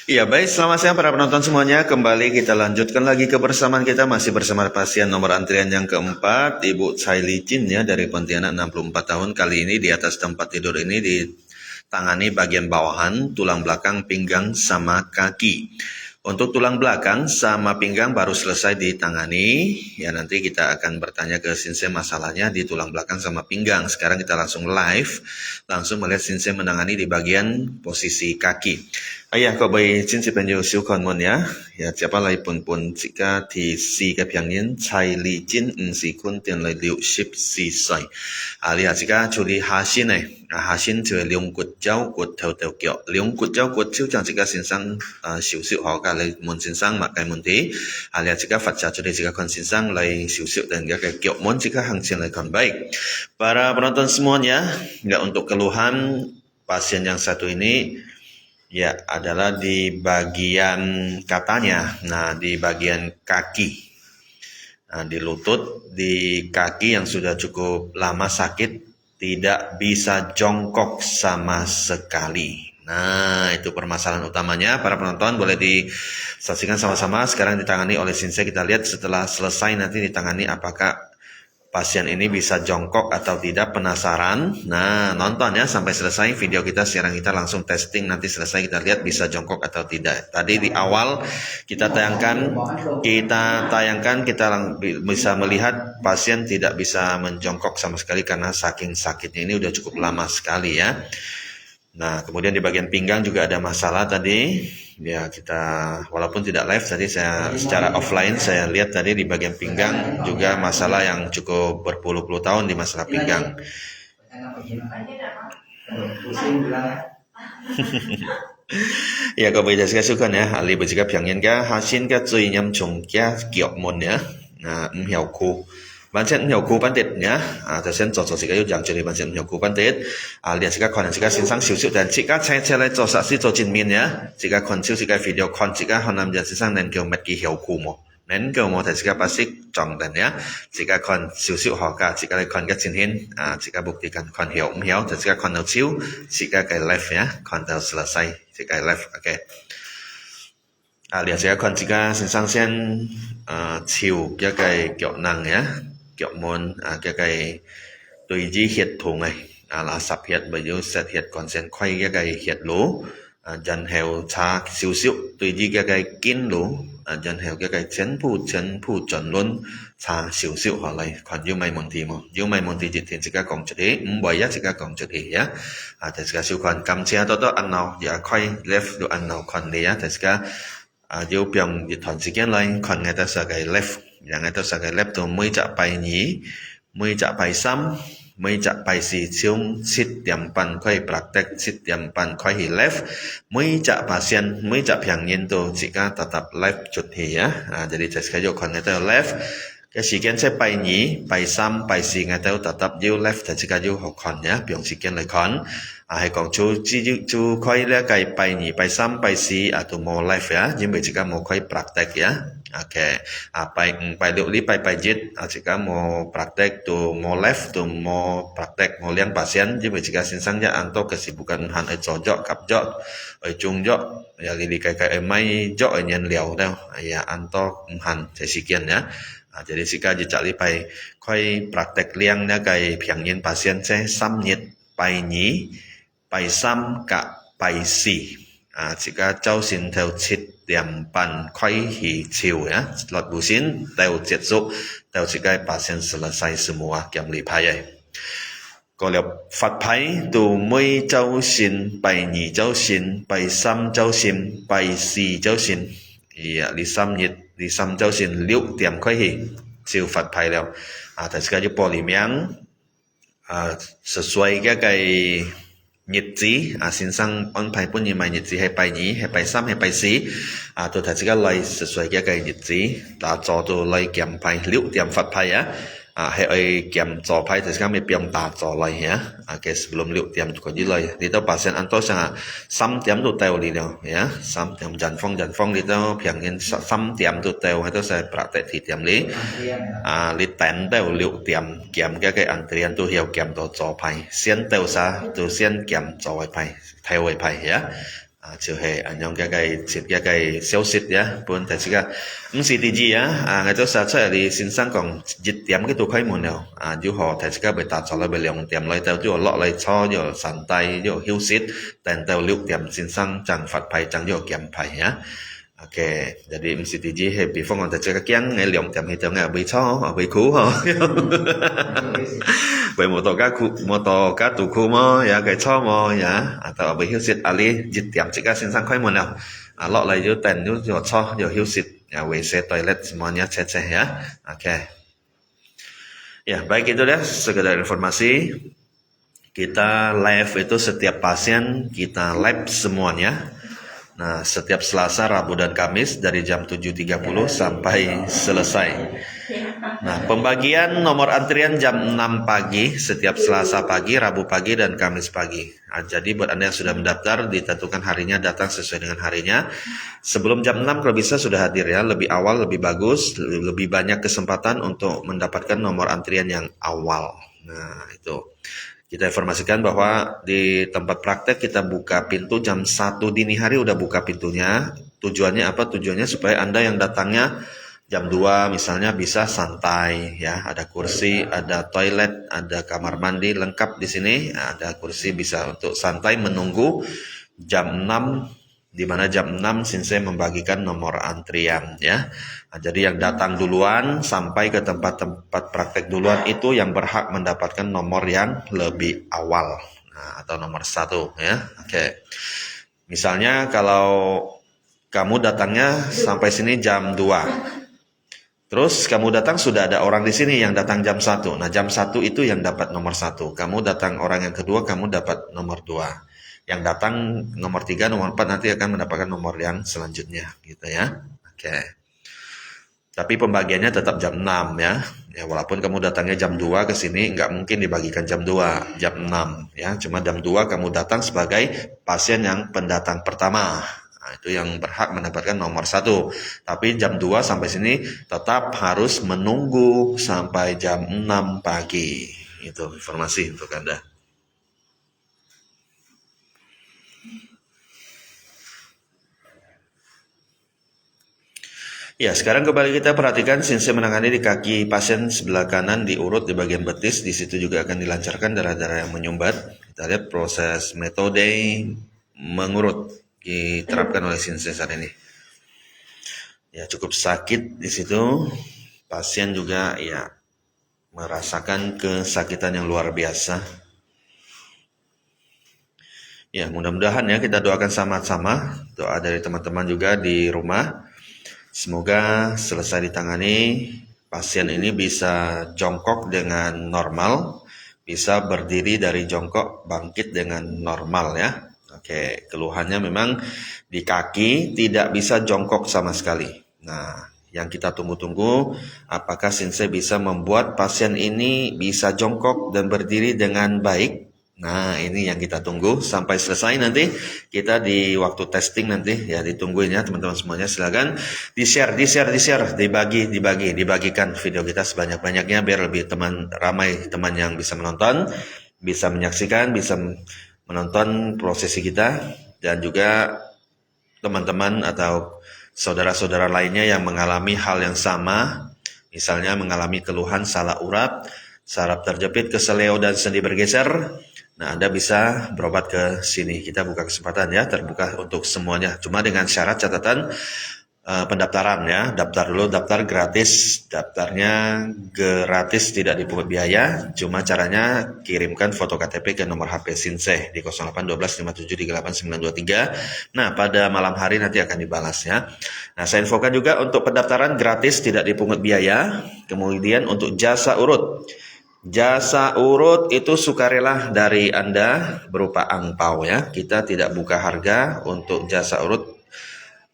Iya baik, selamat siang para penonton semuanya. Kembali kita lanjutkan lagi kebersamaan kita masih bersama pasien nomor antrian yang keempat, Ibu Tsai Licin ya dari Pontianak 64 tahun. Kali ini di atas tempat tidur ini ditangani bagian bawahan, tulang belakang, pinggang sama kaki. Untuk tulang belakang sama pinggang baru selesai ditangani. Ya nanti kita akan bertanya ke Sinse masalahnya di tulang belakang sama pinggang. Sekarang kita langsung live, langsung melihat Sinse menangani di bagian posisi kaki. Ayah kau bayi Sinse penju siu kon mon ya. Ya siapa lai pun jika di si ke piang yin Tsai Li Jin si kun tian lai liu ship si sai. Lihat jika curi hasin hasin curi liung kut jau kut tau tau kyo. Liung kut jau kut siu jangan jika sinsang siu siu ho ka lai mon sinsang makai mon ti. Lihat jika fatca curi jika kon sinsang lai siu siu dan jika kyo mon jika hang sin lai kon baik. Para penonton semuanya, ya untuk keluhan pasien yang satu ini ya adalah di bagian katanya, nah di bagian kaki, nah di lutut, di kaki yang sudah cukup lama sakit, tidak bisa jongkok sama sekali. Nah itu permasalahan utamanya. Para penonton boleh disaksikan sama-sama. Sekarang ditangani oleh Sinse. Kita lihat setelah selesai nanti ditangani apakah pasien ini bisa jongkok atau tidak. Penasaran? Nah, nonton ya sampai selesai video kita. Sekarang kita langsung testing. Nanti selesai kita lihat bisa jongkok atau tidak. Tadi di awal kita tayangkan, kita bisa melihat pasien tidak bisa menjongkok sama sekali karena saking sakitnya ini udah cukup lama sekali ya. Nah, kemudian di bagian pinggang juga ada masalah tadi. Ya, kita walaupun tidak live tadi saya secara offline saya lihat tadi di bagian pinggang juga masalah yang cukup berpuluh-puluh tahun di masalah pinggang. Ya, kau boleh jelaskan ya. Ali berjika piangin ka hasin ka cui nyam chung kia kiok mon ya. Nah, hiểu khu. Bạn sẽ hiểu khu ban tết nhá. Tôi sẽ cho chị cái dạng chuyện này bạn sẽ hiểu khu ban tết. Liền chị các con chị các xin sang xíu xíu đèn chị các chạy lại cho sĩ cho chính miền nhá. Chị các con xíu chị các video con chị các hôm nay giờ xin sang nên kiểu mất cái hiểu khu một. Nên kiểu một thì chị các bác sĩ chọn đèn nhá. Chị các con xíu xíu họ cả chị các lại con các chính hiến. Chị các buộc thì con hiểu không hiểu thì chị các con nào xíu chị các cái live nhá. Con đầu selesai chị cái live ok. Liền chị các con chị các xin sang sen chiều cái kiểu năng nhá. Kiểu môn cái tùy di hiệt thùng này là sập hiệt bởi vì sẽ hiệt còn sẽ quay cái hiệt lú dần heo cha xíu xíu tùy di cái kín lú dần heo cái chén phụ chuẩn luôn cha xíu xíu hoặc là còn yêu mày môn thì thì chỉ các cộng chữ thế bởi giá chỉ các cộng chữ thế á thì chỉ các siêu còn cầm xe đó ăn nào giờ quay left đồ ăn nào còn đấy á thì chỉ các yêu biển dịch thuật sự kiện lại còn người ta sẽ cái left yang itu sebagai lab tu mới chạm bài nhí mới chạm bài xăm mới chạm bài si chung sit tiệm pan quay praktek sit tiệm pan quay hi left mới chạm pasien mới chạm yang yin tu jika tetap left cut hi ya jadi saya kon itu left cái sự kiện sẽ bài nhí bài xăm bài si người ta tetap you left thì jika you học kon ya biong sự kiện lại kon hay còn chú quay là cái bài nhí bài xăm bài si atau mau left ya nhưng mà jika mau quay praktek ya. Oke, pai liu li pai jit, jika mau praktek tu mau left tu mau praktek mau liang pasien, jadi jika sinsangnya anto kesibukan han jok kap jok, chung jok, ya lili kai mai jok nyen liao dah, ya anto han sekian ya. Jadi jika jika li pai koi praktek liangnya kai piang nyen pasien se sam nyet pai nhí, pai sam ka pai si. Jika châu xin theo chít điểm bàn khoai hì chiều ya lọt bù xin theo kết thúc theo chỉ cái pasien selesai semua kiểm lý bài ấy có liệu phát bài từ mấy châu xin bài nhì châu xin bài xăm châu xin bài xì châu xin lý xăm nhiệt lý xăm châu xin liệu điểm khoai hì chiều phát bài liệu tại cái giúp bỏ lý miếng sesuai cái nhật chí xin sang on bài bốn nhiêu mà nhật chí hay bài nhí hay bài xăm hay bài xí tôi thấy cái lời sửa cái nhật chí đã cho tôi lời kiểm bài liệu điểm phát bài á hay kiểm cho bài thì cái mình biếng đã cho lời á cái sebelum liệu điểm còn như lời thì tôi pasien anto sang xăm điểm tôi teo đi đâu ya xăm điểm dần phong thì tôi phiền nhân xăm điểm tôi teo hay tôi sẽ praktek thì điểm lý lý tén teo liệu điểm kiểm cái anh tiền tôi hiểu kiểm tôi cho bài xiên teo sa tôi xiên kiểm cho bài theo bài ya chiều hè anh nhong cái siêu xịt ya pun tại cái sĩ thì gì á ngày đó sao chạy đi xin sang còn dịch tiệm cái tụ khai mồn nào dù họ tại cái bài tập cho lại bài lượng tiệm lại tao dù lọ lại cho dù sẵn tay dù hiu xịtแต่tao liuk tiệm xin sang chẳng phạt phải chẳng dù kiểm phải ya Oke, jadi MCTG happy phong on tacha kakian ngai liong tiam hitau ngai bai cho bai khu ho. Bai moto ka tu khu mo ya kai cho mo ya atau bai hiu sit ali jit tiam chika sin sang khoi mo nào. Lọ lai yo ten yo cho yo hiu sit ya WC toilet semuanya cece ya. Oke. Ya, baik itu deh sekedar informasi. Kita live itu setiap pasien kita lab semuanya. Nah, setiap Selasa, Rabu, dan Kamis dari jam 7.30 sampai selesai. Nah, pembagian nomor antrian jam 6 pagi, setiap Selasa pagi, Rabu pagi, dan Kamis pagi. Nah, jadi buat Anda yang sudah mendaftar, ditentukan harinya, datang sesuai dengan harinya. Sebelum jam 6 kalau bisa sudah hadir ya, lebih awal, lebih bagus, lebih banyak kesempatan untuk mendapatkan nomor antrian yang awal. Nah, itu. Kita informasikan bahwa di tempat praktek kita buka pintu jam 1 dini hari udah buka pintunya. Tujuannya apa? Tujuannya supaya Anda yang datangnya jam 2 misalnya bisa santai ya. Ada kursi, ada toilet, ada kamar mandi lengkap di sini. Ada kursi bisa untuk santai menunggu jam 6 di mana jam 6 Shinsei membagikan nomor antrian ya. Nah, jadi yang datang duluan sampai ke tempat-tempat praktek duluan itu yang berhak mendapatkan nomor yang lebih awal. Nah, atau nomor 1 ya. Oke. Misalnya kalau kamu datangnya sampai sini jam 2. Terus kamu datang sudah ada orang di sini yang datang jam 1. Nah, jam 1 itu yang dapat nomor 1. Kamu datang orang yang kedua, kamu dapat nomor 2. Yang datang nomor 3, nomor 4 nanti akan mendapatkan nomor yang selanjutnya gitu ya. Oke. Tapi pembagiannya tetap jam 6 ya. Ya walaupun kamu datangnya jam 2 ke sini nggak mungkin dibagikan jam 2, jam 6 ya. Cuma jam 2 kamu datang sebagai pasien yang pendatang pertama. Nah, itu yang berhak mendapatkan nomor 1. Tapi jam 2 sampai sini tetap harus menunggu sampai jam 6 pagi. Itu informasi untuk Anda. Ya, sekarang kembali kita perhatikan Shinsei menangani di kaki pasien sebelah kanan di urut di bagian betis. Di situ juga akan dilancarkan darah-darah yang menyumbat. Kita lihat proses metode mengurut diterapkan oleh Shinsei saat ini. Ya, cukup sakit di situ. Pasien juga ya merasakan kesakitan yang luar biasa. Ya, mudah-mudahan ya kita doakan sama-sama. Doa dari teman-teman juga di rumah. Semoga selesai ditangani, pasien ini bisa jongkok dengan normal, bisa berdiri dari jongkok, bangkit dengan normal ya. Oke, keluhannya memang di kaki tidak bisa jongkok sama sekali. Nah, yang kita tunggu-tunggu, apakah Shinsei bisa membuat pasien ini bisa jongkok dan berdiri dengan baik? Nah, ini yang kita tunggu sampai selesai nanti. Kita di waktu testing nanti ya ditungguin ya teman-teman semuanya. Silakan dibagikan video kita sebanyak-banyaknya biar lebih ramai teman yang bisa menonton, bisa menyaksikan, bisa menonton prosesi kita dan juga teman-teman atau saudara-saudara lainnya yang mengalami hal yang sama, misalnya mengalami keluhan salah urat, saraf terjepit, keseleo dan sendi bergeser. Nah, Anda bisa berobat ke sini. Kita buka kesempatan ya, terbuka untuk semuanya. Cuma dengan syarat catatan pendaftaran ya. Daftar dulu, daftar gratis. Daftarnya gratis, tidak dipungut biaya. Cuma caranya kirimkan foto KTP ke nomor HP Shinsei di 081257389923. Nah, pada malam hari nanti akan dibalas ya. Nah, saya infokan juga untuk pendaftaran gratis, tidak dipungut biaya. Kemudian untuk jasa urut. Jasa urut itu sukarela dari Anda berupa angpau ya. Kita tidak buka harga untuk jasa urut.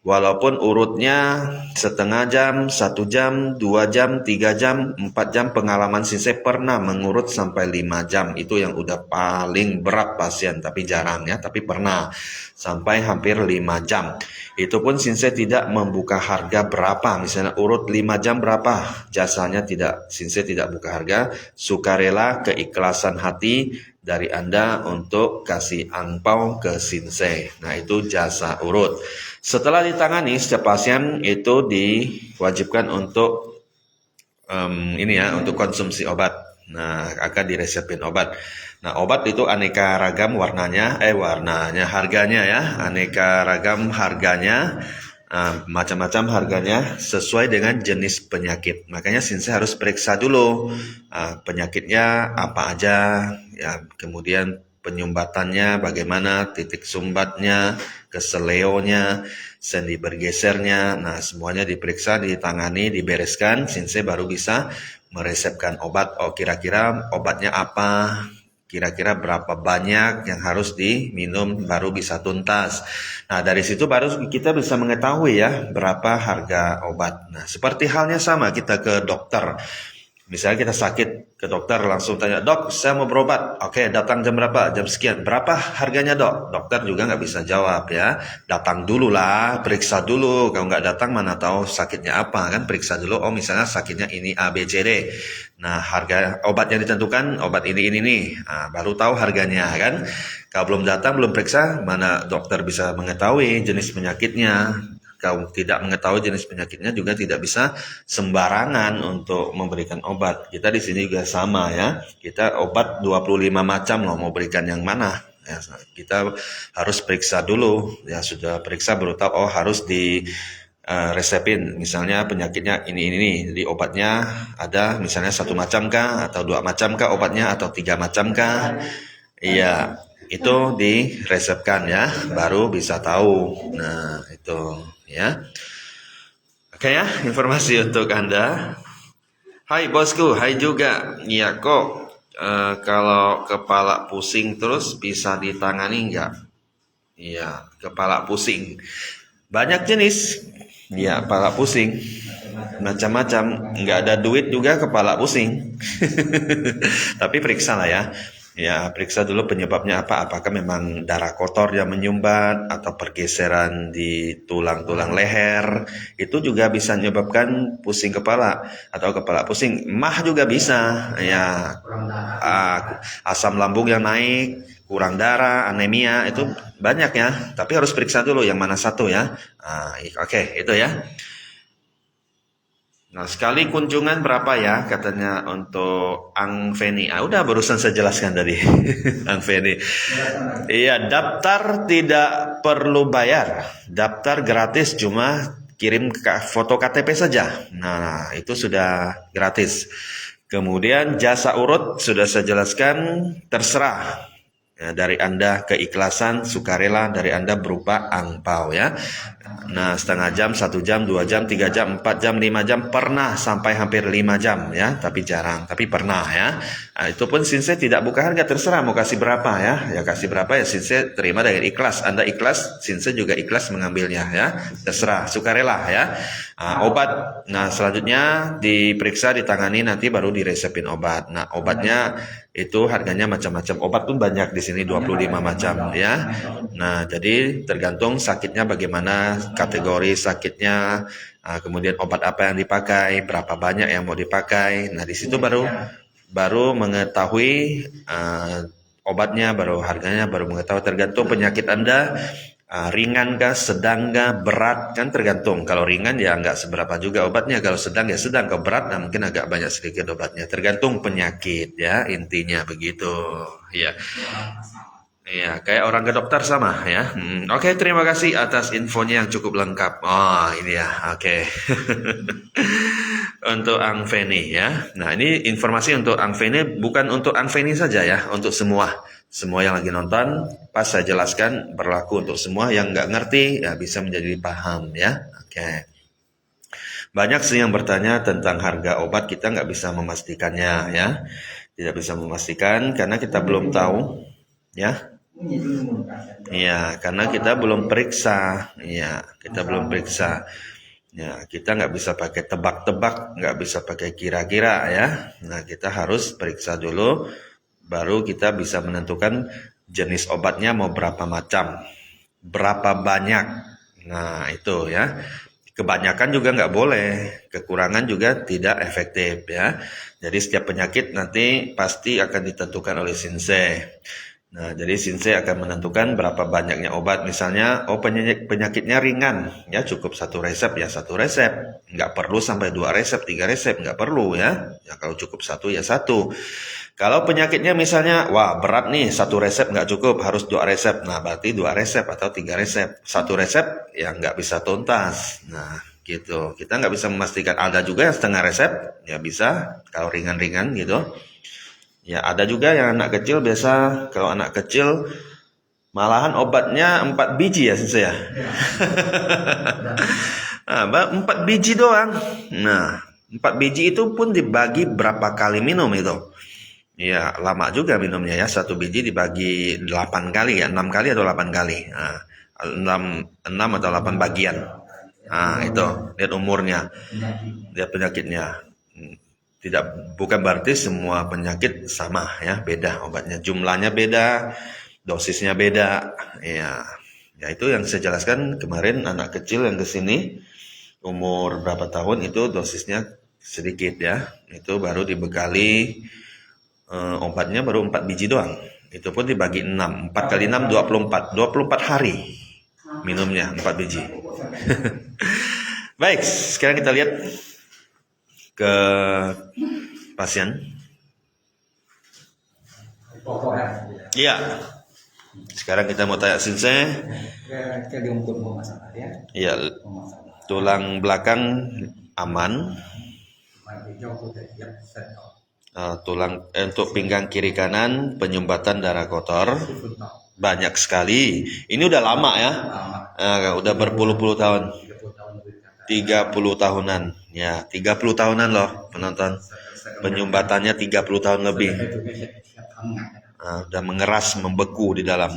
Walaupun urutnya setengah jam, 1 jam, 2 jam, 3 jam, 4 jam, pengalaman Shinsei pernah mengurut sampai 5 jam. Itu yang udah paling berat pasien, tapi jarang ya, tapi pernah sampai hampir 5 jam. Itu pun Shinsei tidak membuka harga berapa, misalnya urut 5 jam berapa, jasanya tidak, Shinsei tidak buka harga, sukarela, keikhlasan hati dari Anda untuk kasih angpau ke Shinsei. Nah, itu jasa urut. Setelah ditangani, setiap pasien itu diwajibkan untuk untuk konsumsi obat. Nah, akan diresepin obat. Nah, obat itu aneka ragam warnanya, harganya ya, aneka ragam harganya, macam-macam harganya sesuai dengan jenis penyakit. Makanya Shinsei harus periksa dulu penyakitnya apa aja, ya, kemudian penyumbatannya bagaimana, titik sumbatnya, keseleonya, sendi bergesernya. Nah, semuanya diperiksa, ditangani, dibereskan, Shinsei baru bisa meresepkan obat. Oh, kira-kira obatnya apa? Kira-kira berapa banyak yang harus diminum baru bisa tuntas. Nah, dari situ baru kita bisa mengetahui ya berapa harga obat. Nah, seperti halnya sama kita ke dokter. Misalnya kita sakit, ke dokter langsung tanya, "Dok, saya mau berobat." "Oke, datang jam berapa?" "Jam sekian." "Berapa harganya, Dok?" Dokter juga nggak bisa jawab ya. Datang dulu lah, periksa dulu. Kalau nggak datang mana tahu sakitnya apa kan? Periksa dulu. Oh, misalnya sakitnya ini A, B, C, D. Nah, harga obat yang ditentukan obat ini nih. Nah, baru tahu harganya kan. Kalau belum datang, belum periksa, mana dokter bisa mengetahui jenis penyakitnya. Kalau tidak mengetahui jenis penyakitnya juga tidak bisa sembarangan untuk memberikan obat. Kita di sini juga sama ya. Kita obat 25 macam loh, mau berikan yang mana. Ya, kita harus periksa dulu. Ya, sudah periksa baru tahu oh harus di resepin. Misalnya penyakitnya ini nih. Jadi obatnya ada misalnya 1 macam kah atau 2 macam kah obatnya atau 3 macam kah. Iya, itu diresepkan ya, baru bisa tahu. Nah, itu ya. Oke ya, informasi untuk Anda. Hai bosku, hai juga. Iya kok, kalau kepala pusing terus bisa ditangani nggak? Iya, kepala pusing. Banyak jenis. Iya, kepala pusing. Macam-macam. Nggak ada duit juga kepala pusing. Tapi periksa lah ya. Ya, periksa dulu penyebabnya apa. Apakah memang darah kotor yang menyumbat atau pergeseran di tulang-tulang leher. Itu juga bisa menyebabkan pusing kepala atau kepala pusing. Mah juga bisa. Ya, asam lambung yang naik, kurang darah, anemia itu banyak ya. Tapi harus periksa dulu yang mana satu ya. Oke, itu ya. Nah, sekali kunjungan berapa ya katanya untuk Ang Feni? Udah barusan saya jelaskan tadi. Ang Feni. Iya, daftar tidak perlu bayar. Daftar gratis, cuma kirim foto KTP saja. Nah, itu sudah gratis. Kemudian jasa urut sudah saya jelaskan, terserah. Ya, dari Anda keikhlasan, sukarela dari Anda berupa angpau ya. Nah, setengah jam, 1 jam, 2 jam, 3 jam, 4 jam, 5 jam, pernah sampai hampir 5 jam ya, tapi jarang, tapi pernah ya. Nah, itu pun Shinsei tidak buka harga, terserah mau kasih berapa ya. Ya kasih berapa ya Shinsei terima dengan ikhlas. Anda ikhlas, Shinsei juga ikhlas mengambilnya ya. Terserah, sukarela ya. Obat, nah selanjutnya diperiksa, ditangani, nanti baru diresepin obat. Nah, obatnya itu harganya macam-macam. Obat pun banyak di sini 25 macam ya. Nah, jadi tergantung sakitnya bagaimana, kategori sakitnya, kemudian obat apa yang dipakai, berapa banyak yang mau dipakai. Nah, di situ baru mengetahui obatnya, baru harganya, baru mengetahui tergantung penyakit Anda. Ringan kah, sedang kah, berat, kan tergantung. Kalau ringan ya nggak seberapa juga obatnya, kalau sedang ya sedang, kalau berat nah mungkin agak banyak sedikit obatnya, tergantung penyakit ya, intinya begitu ya. Iya, kayak orang ke dokter sama ya. Oke, terima kasih atas infonya yang cukup lengkap. Oh, ini ya, oke. Untuk Ang Feni ya. Nah, ini informasi untuk Ang Feni, bukan untuk Ang Feni saja ya, untuk semua. Semua yang lagi nonton, pas saya jelaskan berlaku untuk semua. Yang nggak ngerti ya bisa menjadi paham ya. Oke. Banyak sih yang bertanya tentang harga obat, kita nggak bisa memastikannya ya. Tidak bisa memastikan karena kita belum tahu ya. Iya, karena kita belum periksa. Iya, kita belum periksa. Ya, kita nggak bisa pakai tebak-tebak, nggak bisa pakai kira-kira ya. Nah, kita harus periksa dulu, baru kita bisa menentukan jenis obatnya mau berapa macam, berapa banyak. Nah, itu ya. Kebanyakan juga nggak boleh, kekurangan juga tidak efektif ya. Jadi setiap penyakit nanti pasti akan ditentukan oleh Shinsei. Nah, jadi Shinsei akan menentukan berapa banyaknya obat. Misalnya, penyakitnya ringan, ya cukup satu resep ya satu resep. Nggak perlu sampai 2 resep, 3 resep, nggak perlu ya. Ya kalau cukup satu ya satu. Kalau penyakitnya misalnya, wah berat nih, satu resep nggak cukup, harus 2 resep. Nah, berarti 2 resep atau 3 resep. Satu resep ya nggak bisa tuntas. Nah, gitu. Kita nggak bisa memastikan. Ada juga yang setengah resep, ya bisa. Kalau ringan-ringan gitu. Ya ada juga yang anak kecil biasa. Kalau anak kecil malahan obatnya 4 biji ya Sensei ya. Nah, 4 biji doang. Nah, 4 biji itu pun dibagi berapa kali minum itu. Ya, lama juga minumnya ya. Satu biji dibagi 8 kali ya, 6 kali atau 8 kali. Nah, 6 atau 8 bagian. Nah, itu lihat umurnya, lihat penyakitnya. Tidak, bukan berarti semua penyakit sama ya, beda obatnya, jumlahnya beda, dosisnya beda. Ya, ya itu yang saya jelaskan kemarin, anak kecil yang kesini umur berapa tahun itu dosisnya sedikit ya. Itu baru dibekali obatnya baru 4 biji doang. Itu pun dibagi 6. 4 kali 6 24. 24 hari minumnya 4 biji. Baik, sekarang kita lihat ke pasien. Iya. Sekarang kita mau tanya Sensei. Iya. Tulang belakang aman. Tulang untuk pinggang kiri kanan penyumbatan darah kotor banyak sekali. Ini udah lama ya. Udah berpuluh-puluh tahun. 30 tahunan. Ya, 30 tahunan loh penonton. Penyumbatannya 30 tahun lebih. Udah mengeras, membeku di dalam.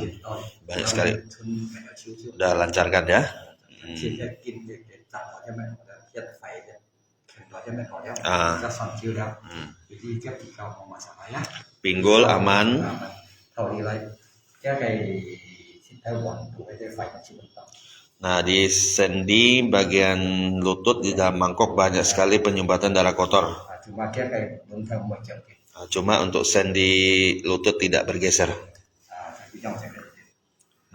Banyak sekali. Udah lancarkan ya. Pinggul aman. Nah, di sendi bagian lutut di dalam mangkok banyak sekali penyumbatan darah kotor. Cuma untuk sendi lutut tidak bergeser.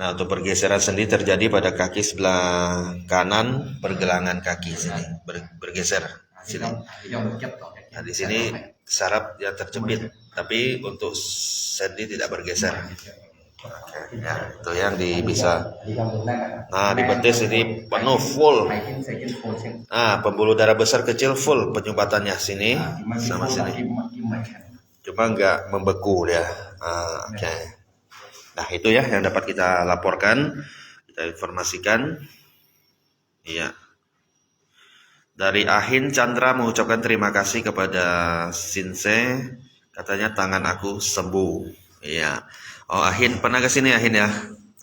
Nah, untuk pergeseran sendi terjadi pada kaki sebelah kanan, pergelangan kaki sini bergeser sini. Nah, di sini saraf yang terjepit, tapi untuk sendi tidak bergeser. Oke, ya, itu yang bisa. Nah, di betis ini penuh full. Nah, pembuluh darah besar kecil full penyumbatannya sini sama sini. Cuma nggak membeku ya. Oke. Nah, itu ya yang dapat kita laporkan, kita informasikan. Iya. Dari Ahin Chandra mengucapkan terima kasih kepada Sensei. Katanya tangan aku sembuh. Iya. Oh, Ahin pernah ke sini Ahin ya?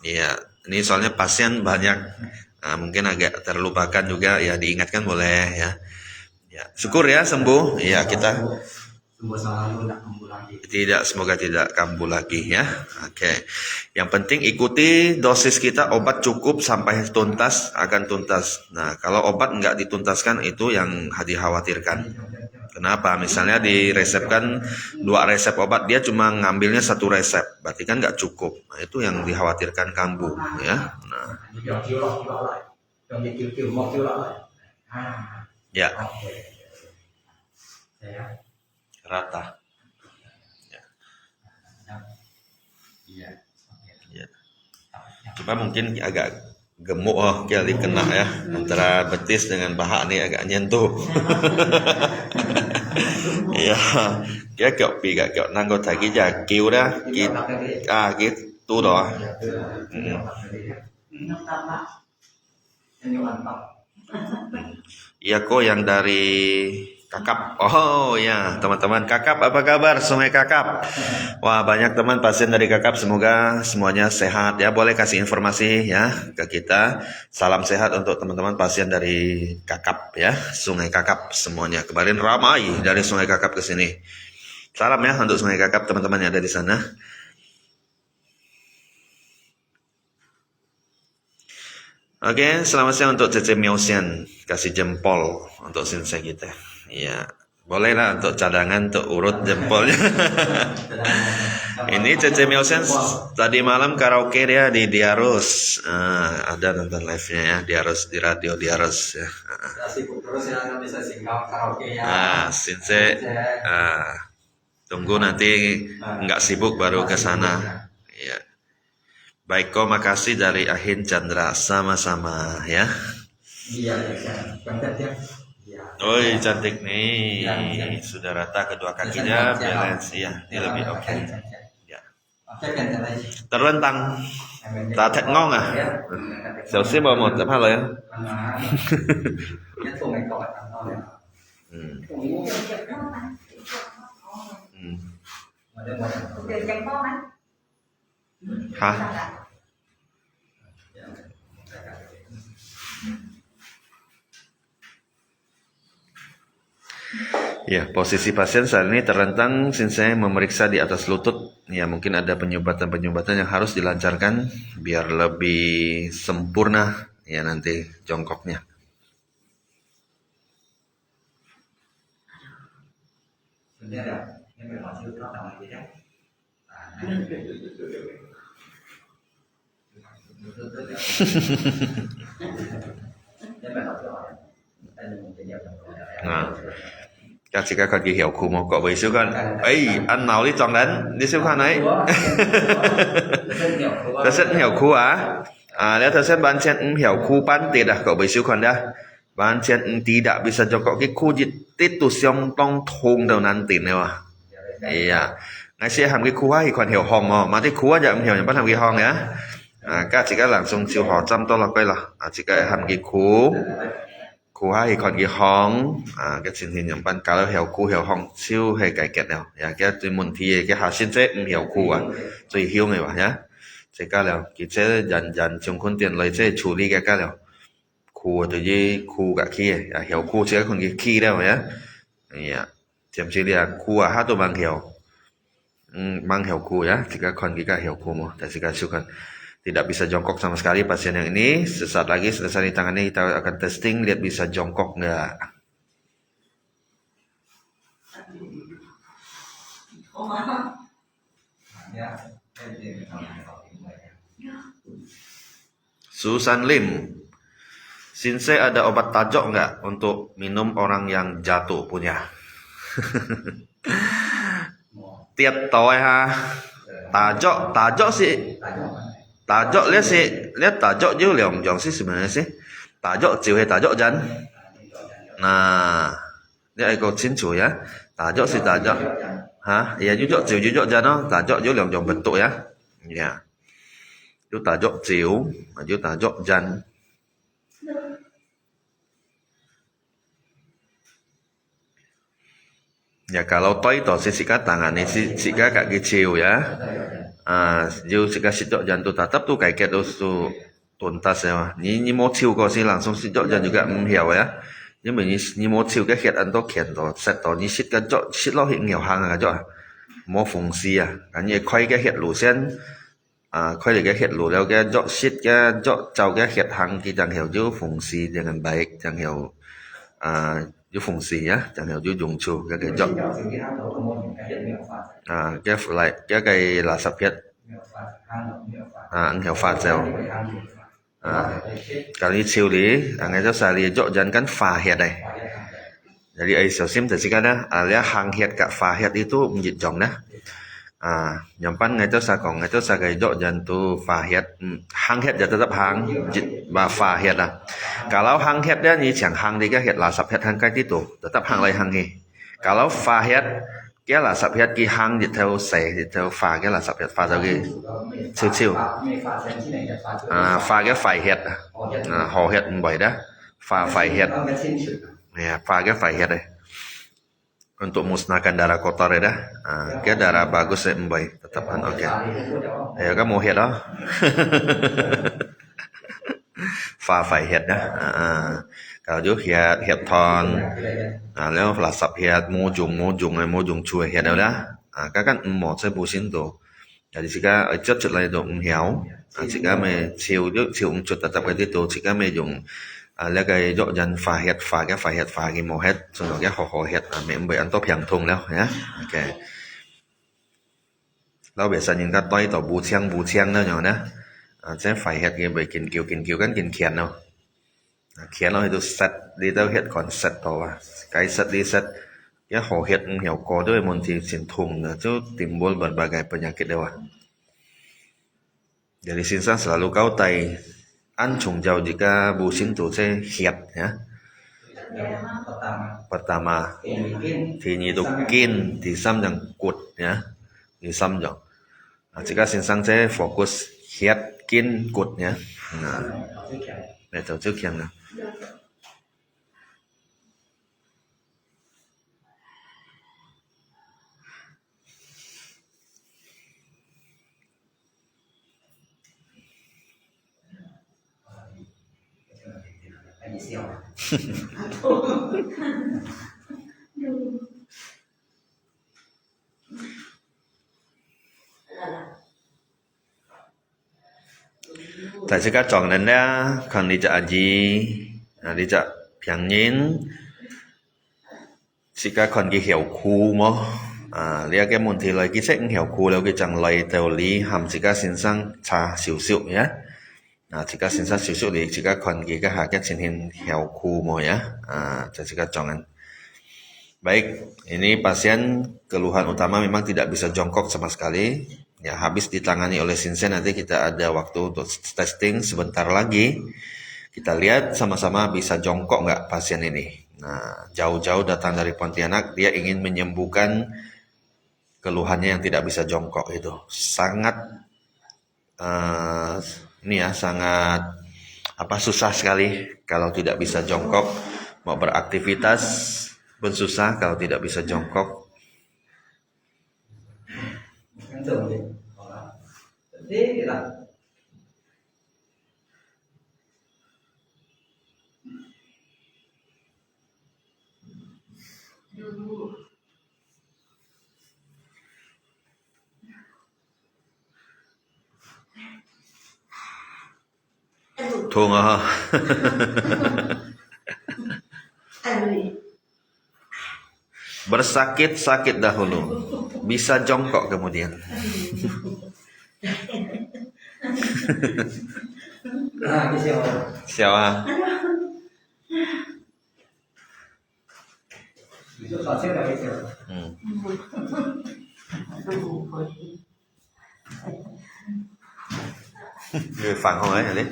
Iya. Ini soalnya pasien banyak. Mungkin agak terlupakan juga ya, diingatkan boleh ya. Ya, syukur ya sembuh. Iya, kita tidak, semoga tidak kambuh lagi ya. Oke. Yang penting ikuti dosis kita, obat cukup sampai tuntas, akan tuntas. Nah, kalau obat nggak dituntaskan itu yang dikhawatirkan. Kenapa? Misalnya diresepkan 2 resep obat, dia cuma ngambilnya 1 resep, berarti kan nggak cukup. Nah, itu yang dikhawatirkan kambuh ya. Nah. Ya. Rata. Ya. Cuma mungkin agak gemuk kali kena ya, antara betis dengan paha nih agak nyentuh. Iya, cái cậu bị cả cậu năng có thấy cái già kêu đó, cái tu đó. Iya kok yang dari Kakap. Oh ya teman-teman Kakap, apa kabar Sungai Kakap? Wah banyak teman pasien dari Kakap, semoga semuanya sehat ya. Boleh kasih informasi ya ke kita. Salam sehat untuk teman-teman pasien dari Kakap ya, Sungai Kakap semuanya. Kemarin ramai dari Sungai Kakap ke sini. Salam ya untuk Sungai Kakap teman-teman yang ada di sana. Oke, selamat siang untuk Cece Miosian. Kasih jempol untuk sensei kita. Iya, bolehlah untuk cadangan untuk urut jempolnya. Ini Cece Miosian tadi malam karaoke dia di Diarus. Ada nonton live-nya ya, Diarus di radio Diarus ya. Sibuk terus ya, nggak bisa singkat karaoke ya. Sensei, tunggu nanti nggak sibuk baru ke sana. Iya. Baik, kok makasih dari Ahin Chandra, sama-sama ya. Iya, cantik ya. Oh, cantik nih. Sudah rata kedua kakinya, balance ya. Ini lebih oke. Ya. Terlentang. Ta thật ngon à? Sầu xiêm vào một tập hai lời. Hả? Ya, posisi pasien saat ini terlentang, sensei memeriksa di atas lutut. Ya, mungkin ada penyumbatan-penyumbatan yang harus dilancarkan biar lebih sempurna ya nanti jongkoknya. Nah, các chị các con ghi hiểu khu một cậu với siêu con ấy ăn nào đi chọn đến đi siêu con ấy ta sẽ hiểu khu nếu ta sẽ ban chen hiểu khu ban tiệt cậu với siêu con đó ban chen tidak bisa jongkok cái khu itu yang tong thùng đầu nan tiền này mà iya ngay sẽ làm cái khu ấy còn hiểu hòm mà cái khu ấy chẳng hiểu những bắt làm cái hòm nhá các chị các langsung chiêu họ chăm to là quay là chị các làm cái khu ấy còn cái hòm cái chuyện thì những ban cáo hiểu khu hiểu hòm siêu hay cải cách nào cái tôi muốn thì cái học sinh sẽ hiểu khu rồi hiểu người mà nhá chị các là cái sẽ dần trong con tiền lấy sẽ处理cái là khu từ dưới khu cả kia hiểu khu sẽ còn cái kia đâu nhá tiệm chỉ là khu hát tôi bằng hiểu khu ya jika kon kita hiểu khu mau dan jika sukan tidak bisa jongkok sama sekali pasien yang ini sesaat lagi selesai ditangani kita akan testing lihat bisa jongkok nggak. Susan Lim, Sensei ada obat tajok nggak untuk minum orang yang jatuh punya? Tiệt tối ha. Tajok sih. Tajok lihat tajok juga lihat jong sih sebenarnya sih. Tajok jiu tajok jan. Nah, ini aku cincu ya. Tajok sih tajok. Hah? Iya juga jiu jan no. Tajok juga lihat jong bentuk ya. Ya. Itu tajok jiu, itu tajok jan. Ya kalau toy to sikat tangan ini sikat kak kecil ya. Sikat sikat jantung tetap tuh kayak gitu tuh tuntas ya. Ini mau chiu kok sih langsung sikat jantung juga hiểu ya. Nhưng mà ni mau chiu cái khiết ăn to khiết to set to ni sikat cái chỗ sikat lo hiện hiểu hàng cái chỗ. Mau phùng xì cái như khoai cái khiết lũ sen. Khoai được cái khiết lũ leo cái chỗ sikat cái chỗ chào cái khiết hàng thì chẳng hiểu chứ phùng xì dengan baik chẳng hiểu với phùng xì á chẳng hiểu với dùng chu cái chọn cái cây là sập hết anh hiểu phạt dèo kali siêu lý ngay cho xài lý chỗ dân cắn phà hết này jadi ai siêu sim terus kan alias hang hết cả phà hết itu menjadi jong dah nyampan ngay cho xài còn ngay cho xài cái chỗ dân tu phà hết hang hết jadi tetap hang và phà hết kalau hang head dia ni chẳng hang đi cái head là sập head hang cái itu tetap hang lại hang ni kalau pha head cái là sập head cái hang dịch theo sẻ dịch theo pha cái là sập head pha theo cái chiêu pha cái phải head hồ head bảy đó pha phải head pha cái phải head đây untuk musnahkan darah kotor ya dah cái darah bagus saya embai tetap kan oke ya kamu head đó pha phải head đó kalau juga head thon nếu là sập head mua dùng này mua dùng chui head đâu đó các kan một sẽ bù xin đồ Jadi jika chốt chốt lại độ héo, jika me chiều trước chiều chốt tập cái tiết tố jika me dùng là cái dọ dần phá cái màu hết, xong rồi cái họ hết mẹ bị ăn top hàng thùngแล้วnhá. Ok. เราเบียสันยิงก็ต้อยต่อบูเชียงเนาะอย่างนะเส้นไฟเฮ็ดกันไปกินเกี่ยวกันกินเขียนเนาะเขียนเราให้ดูเซตดีเต้าเฮ็ดก่อนเซตต่อว่าไกด์เซตดีเซตya họ hed hiểu cóด้วยมนที่สินทุงนะitu timbul berbagai penyakit dewa jadi sinsan selalu kau tai an chung jauh jika busin tu saya hiat ya pertama thì nhị tu kin thì sam yang kut ya thì sam yang jika sinsan saya fokus hiat kin kut ya nah itu trước yang nah tại jika chọn nên đã cần đi chợ gì đi chợ phiền nhìn jika cần cái hiểu khu mà lia cái môn thì lời cái sách hiểu khuแล้วcái chẳng lời đạo lý hàm jika sinh sang cha xíu xíu nhé jika sinh sang xíu xíu thì jika cần cái hạ cái sinh hình hiểu khu mà ya jika jangan baik ini pasien keluhan utama memang tidak bisa jongkok sama sekali ya habis ditangani oleh Sinsen nanti kita ada waktu untuk testing sebentar lagi kita lihat sama-sama bisa jongkok nggak pasien ini nah jauh-jauh datang dari Pontianak dia ingin menyembuhkan keluhannya yang tidak bisa jongkok itu sangat ini ya sangat susah sekali kalau tidak bisa jongkok mau beraktivitas pun susah kalau tidak bisa jongkok Thua hả? Bersakit-sakit dahulu, bisa jongkok kemudian. Siapa? Người phản hồi ấy hả đấy?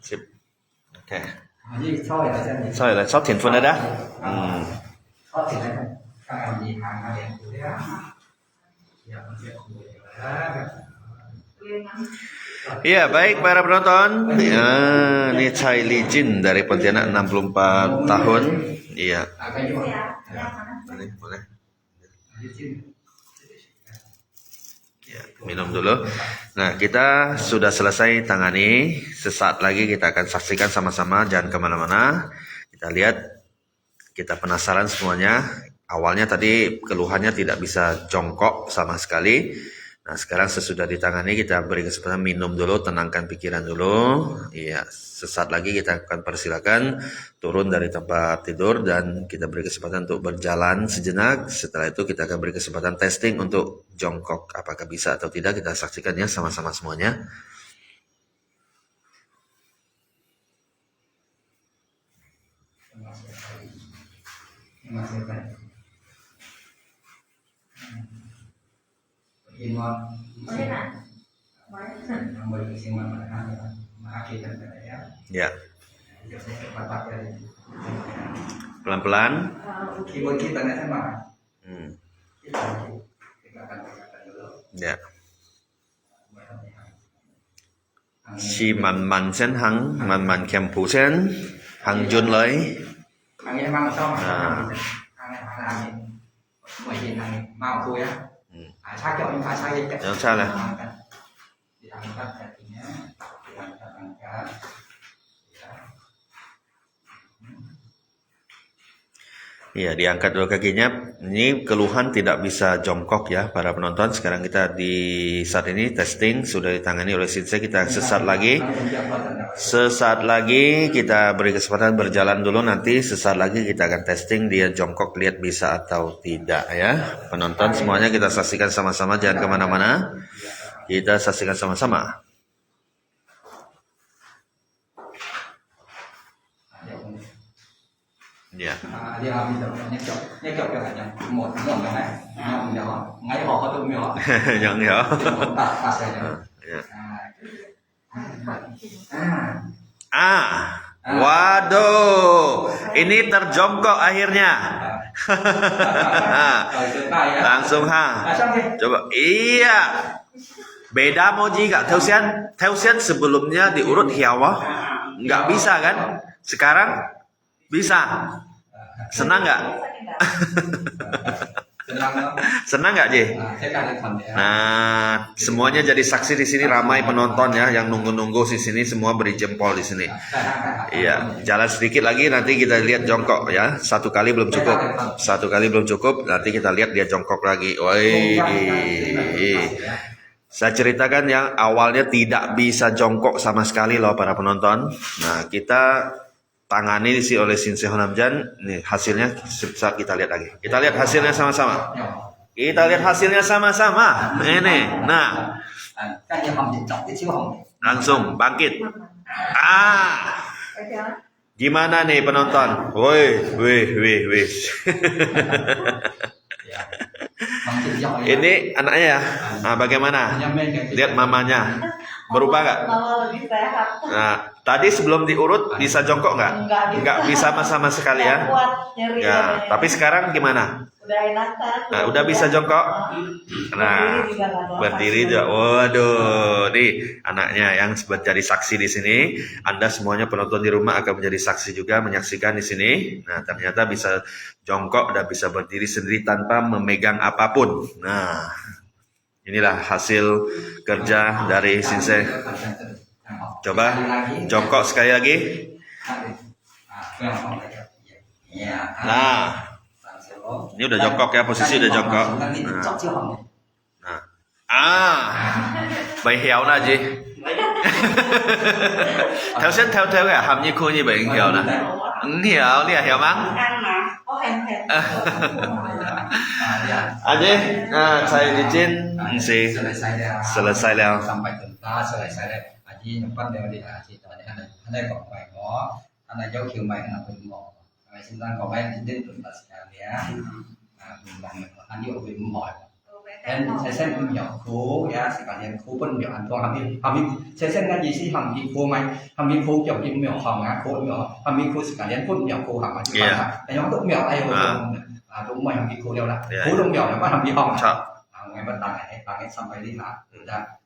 Chip. Ok. Soi là sót thiền phân đó. Sót thiền phân. Các em gì hàng các em cũng thế đó. Iya, baik para penonton. Ini Chai Li Jin dari Pontianak 64 tahun. Iya. Boleh. Ya, minum dulu. Nah, kita sudah selesai tangani. Sesaat lagi kita akan saksikan sama-sama. Jangan kemana-mana. Kita lihat. Kita penasaran semuanya. Awalnya tadi keluhannya tidak bisa jongkok sama sekali. Nah, sekarang sesudah ditangani kita beri kesempatan minum dulu, tenangkan pikiran dulu. Iya, sesaat lagi kita akan persilakan turun dari tempat tidur dan kita beri kesempatan untuk berjalan sejenak. Setelah itu kita akan beri kesempatan testing untuk jongkok. Apakah bisa atau tidak kita saksikan ya sama-sama semuanya. Ya. Pelan-pelan. Ya. Si man sen man kem pu sen hang jun lấy. Jangan salah. Ya, diangkat dulu kakinya. Ini keluhan tidak bisa jongkok ya para penonton. Sekarang kita di saat ini testing sudah ditangani oleh Sensei. Kita sesaat lagi. Sesaat lagi kita beri kesempatan berjalan dulu, nanti sesaat lagi kita akan testing dia jongkok, lihat bisa atau tidak ya. Penonton semuanya kita saksikan sama-sama, jangan kemana-mana. Kita saksikan sama-sama. Ya. Dia ambil nhét chọc cái này một cái này không nhỏ ngay họ có tụi nhỏ Jangan ya. tas này Ya. Waduh, ini terjongkok akhirnya. Langsung coba. Iya. Beda Moji gak? Teusian sebelumnya diurut hiawa nggak bisa kan? Sekarang bisa. Senang nggak? Senang nggak, Ji? Nah, semuanya jadi saksi di sini, ramai penonton ya yang nunggu-nunggu di sini, semua beri jempol di sini. Iya, jalan sedikit lagi nanti kita lihat jongkok ya. Satu kali belum cukup. Nanti kita lihat dia jongkok lagi. Woi. Saya ceritakan yang awalnya tidak bisa jongkok sama sekali loh para penonton. Nah, kita tangani oleh Sensei Honamjan. Nih hasilnya saat kita lihat lagi. Kita lihat hasilnya sama-sama. Ini. Nah. Langsung bangkit. Gimana nih penonton? Woi. Ini anaknya ya. Nah, bagaimana? Lihat mamanya. Berubah nggak? Lebih sehat. Nah, tadi sebelum diurut bisa jongkok nggak? Nggak bisa sama sekali ya. Ya, tapi sekarang gimana? Udah enakan. Nah, udah bisa jongkok. Nah, berdiri juga. Waduh, nih anaknya yang jadi saksi di sini. Anda semuanya penonton di rumah akan menjadi saksi juga, menyaksikan di sini. Nah, ternyata bisa jongkok dan bisa berdiri sendiri tanpa memegang apapun. Nah, inilah hasil kerja dari Sensei. Coba jongkok sekali lagi. Nah, ini udah jongkok ya, posisi udah jongkok. Nah. Bị héo nè chị. Theo cái hàm như cô như bị héo nè. Héo, ini héo mang. Aja, saya izin sih selesaiแล้ว sampai tuntas selesai deh. Aji nyimpan dia di aji tadi ada kok baik kok. Ada jauh kieu baik na pun mau. Kami simpan kok baik izin tuntas sekalian ya. Nah, bang Andi obi mau. Dan saya punya kru ya sekalian kru pun punya antuang kami saya ngaji sih kami kru mai kami kru jauh punya hong ya kru punya kami kru sekalian pun punya kru hong aja. Yang untuk punya ayo đúng rồi kami kru đều là kru dong đều là kami hong. Ngày bắt tangani sampai lima udah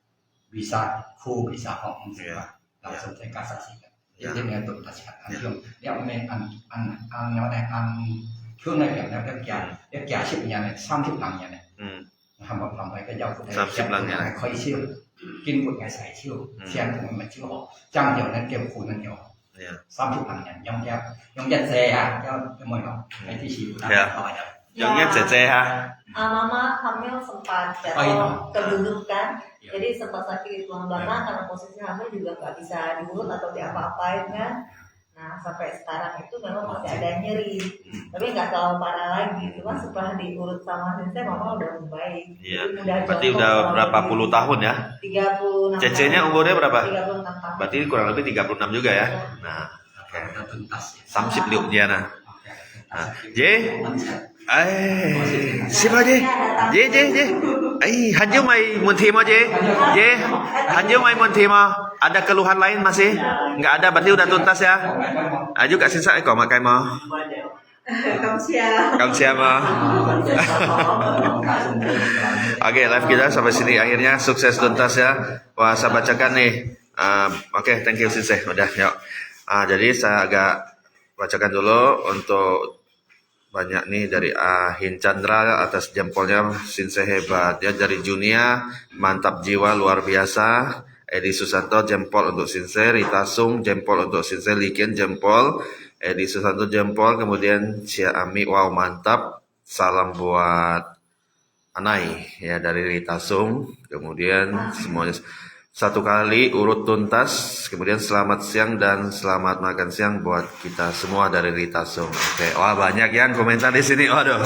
bisa kru bisa hong semua langsung saya kasasikan. Jadi dengan tuntas sekarang dia main trước này kiểu là cái kẻ chịu nhà này 30 lần nhà này một phòng phải cái dầu của thầy 30 lần nhà này khói siêu kinh một ngày xài siêu xem thì mình chưa họ trăm nhiều nên kêu phun nên nhiều 30 lần nhà giống dắt xe ha cho mọi người cáiที่chịu đó Yang Cece ha. Mama hamil sempat jatuh keduduk kan, jadi sempat sakit di tulang belakang karena posisi hamil juga nggak bisa diurut atau diapa-apain kan. Nah sampai sekarang itu memang masih ada nyeri, tapi nggak terlalu parah lagi. Cuma setelah diurut sama Sensei, mama udah membaik. Iya. Berarti udah berapa puluh tahun ya? 36. Cece-nya umurnya berapa? 36 tahun. Berarti kurang lebih 36 juga ya. Nah, oke. 30 liuk dia nah. J. Siapa J? J. Hanju mai mun thi mo J? Hanju mai mun thi mo? Ada keluhan lain masih? Nggak ada, berarti udah tuntas ya? Ayo Kak Sinsa kok makai mo? Kamsia mo. Oke, live kita sampai sini akhirnya sukses tuntas ya. Wah, saya bacakan nih. Oke, thank you Sensei. Udah, yuk. Jadi saya agak bacakan dulu untuk banyak nih dari Ahin Chandra atas jempolnya. Sensei hebat ya, dari Junia mantap jiwa luar biasa. Edi Susanto jempol untuk Sensei, Rita Sung jempol untuk Sensei, Liken jempol, Edi Susanto jempol, kemudian Cia Ami, wow mantap. Salam buat Anai ya dari Ritasung, kemudian semuanya satu kali urut tuntas, kemudian selamat siang dan selamat makan siang buat kita semua dari Ritasung. Oke, wah banyak yang komentar di sini, waduh.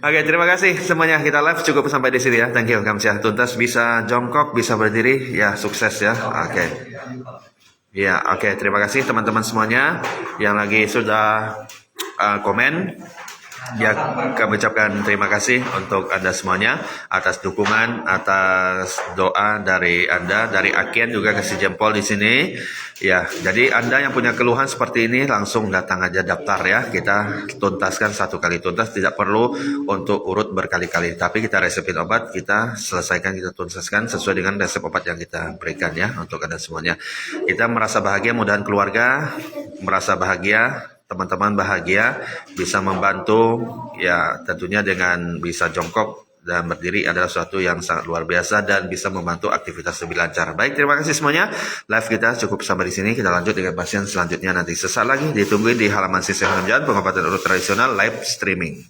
Oke, terima kasih semuanya, kita live cukup sampai di sini ya, thank you Kamsyah. Tuntas bisa jongkok, bisa berdiri, ya sukses ya, oke. Ya, oke, terima kasih teman-teman semuanya yang lagi sudah komen. Ya, kami ucapkan terima kasih untuk Anda semuanya atas dukungan, atas doa dari Anda, dari Akian juga kasih jempol di sini. Ya, jadi Anda yang punya keluhan seperti ini langsung datang aja daftar ya. Kita tuntaskan satu kali tuntas, tidak perlu untuk urut berkali-kali. Tapi kita resepin obat, kita selesaikan, kita tuntaskan sesuai dengan resep obat yang kita berikan ya untuk Anda semuanya. Kita merasa bahagia, mudahan keluarga merasa bahagia, teman-teman bahagia, bisa membantu ya tentunya dengan bisa jongkok dan berdiri adalah sesuatu yang sangat luar biasa dan bisa membantu aktivitas lebih lancar. Baik, terima kasih semuanya. Live kita cukup sampai di sini. Kita lanjut dengan pasien selanjutnya nanti sesaat lagi. Ditungguin di halaman Sisi Jalan Pengobatan Urut Tradisional live streaming.